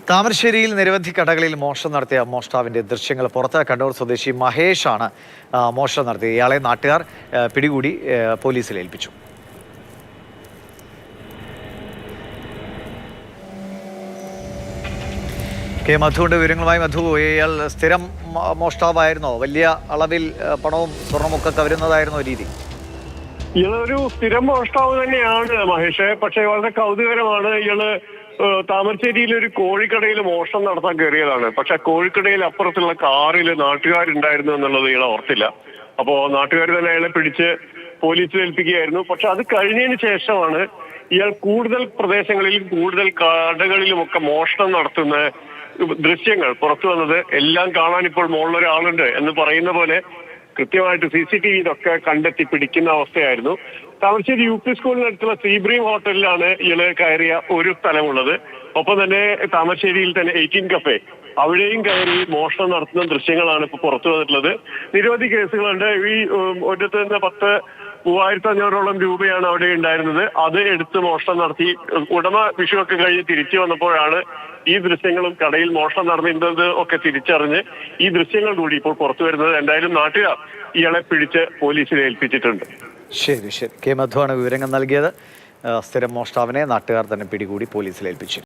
താമരശ്ശേരിയിൽ നിരവധി കടകളിൽ മോഷണം നടത്തിയ മോഷ്ടാവിന്റെ ദൃശ്യങ്ങൾ പുറത്ത്. കണ്ണൂർ സ്വദേശി മഹേഷാണ് മോഷണം നടത്തിയത്. ഇയാളെ നാട്ടുകാർ പിടികൂടി പോലീസിൽ ഏൽപ്പിച്ചു. കെ മധുവിന്റെ വിവരങ്ങളുമായി. മധു, ഇയാൾ സ്ഥിരം മോഷ്ടാവായിരുന്നോ? വലിയ അളവിൽ പണവും സ്വർണ്ണമൊക്കെ കവരുന്നതായിരുന്നോ രീതി? ഇയാളൊരു സ്ഥിരം മോഷ്ടാവ് തന്നെയാണ് മഹേഷ്. പക്ഷെ വളരെ കൗതുകരമാണ്. ഇയാള് താമരശ്ശേരിയിൽ ഒരു കോഴിക്കടയിൽ മോഷണം നടത്താൻ കയറിയതാണ്. പക്ഷെ കോഴിക്കടയിൽ അപ്പുറത്തുള്ള കാറിൽ നാട്ടുകാരുണ്ടായിരുന്നു എന്നുള്ളത് ഇയാളെ ഓർത്തില്ല. അപ്പോ നാട്ടുകാർ തന്നെ അയാളെ പിടിച്ച് പോലീസിൽ ഏൽപ്പിക്കുകയായിരുന്നു. പക്ഷെ അത് കഴിഞ്ഞതിന് ശേഷമാണ് ഇയാൾ കൂടുതൽ പ്രദേശങ്ങളിലും കൂടുതൽ കടകളിലുമൊക്കെ മോഷണം നടത്തുന്ന ദൃശ്യങ്ങൾ പുറത്തു വന്നത്. എല്ലാം കാണാൻ ഇപ്പോൾ മുകളിലൊരാളുണ്ട് എന്ന് പറയുന്ന പോലെ കൃത്യമായിട്ട് CCTV-യിലൊക്കെ കണ്ടെത്തി പിടിക്കുന്ന അവസ്ഥയായിരുന്നു. താമരശ്ശേരി UP സ്കൂളിനടുത്തുള്ള സീബ്രീം ഹോട്ടലിലാണ് ഇയാള് കയറിയ ഒരു സ്ഥലമുള്ളത്. ഒപ്പം തന്നെ താമരശ്ശേരിയിൽ തന്നെ 18 കഫേ, അവിടെയും കയറി മോഷണം നടത്തുന്ന ദൃശ്യങ്ങളാണ് ഇപ്പൊ പുറത്തു വന്നിട്ടുള്ളത്. നിരവധി കേസുകളുണ്ട്. ഈ ഒരിടത്ത് നിന്ന് 3500-ഓളം രൂപയാണ് അവിടെ ഉണ്ടായിരുന്നത്. അത് എടുത്ത് മോഷണം നടത്തി ഉടമ വിഷുവൊക്കെ കഴിഞ്ഞ് തിരിച്ചു വന്നപ്പോഴാണ് ഈ ദൃശ്യങ്ങളും കടയിൽ മോഷണം നടന്നിരുന്നത് ഒക്കെ തിരിച്ചറിഞ്ഞ് ഈ ദൃശ്യങ്ങൾ കൂടി ഇപ്പോൾ പുറത്തു വരുന്നത്. എന്തായാലും നാട്ടുകാർ ഇയാളെ പിടിച്ച് പോലീസിൽ ഏൽപ്പിച്ചിട്ടുണ്ട്. ശരി. കെ മധുവാണ് വിവരങ്ങൾ നൽകിയത്. സ്ഥിരം മോഷ്ടാവിനെ നാട്ടുകാർ തന്നെ പിടികൂടി പോലീസിൽ ഏൽപ്പിച്ചു.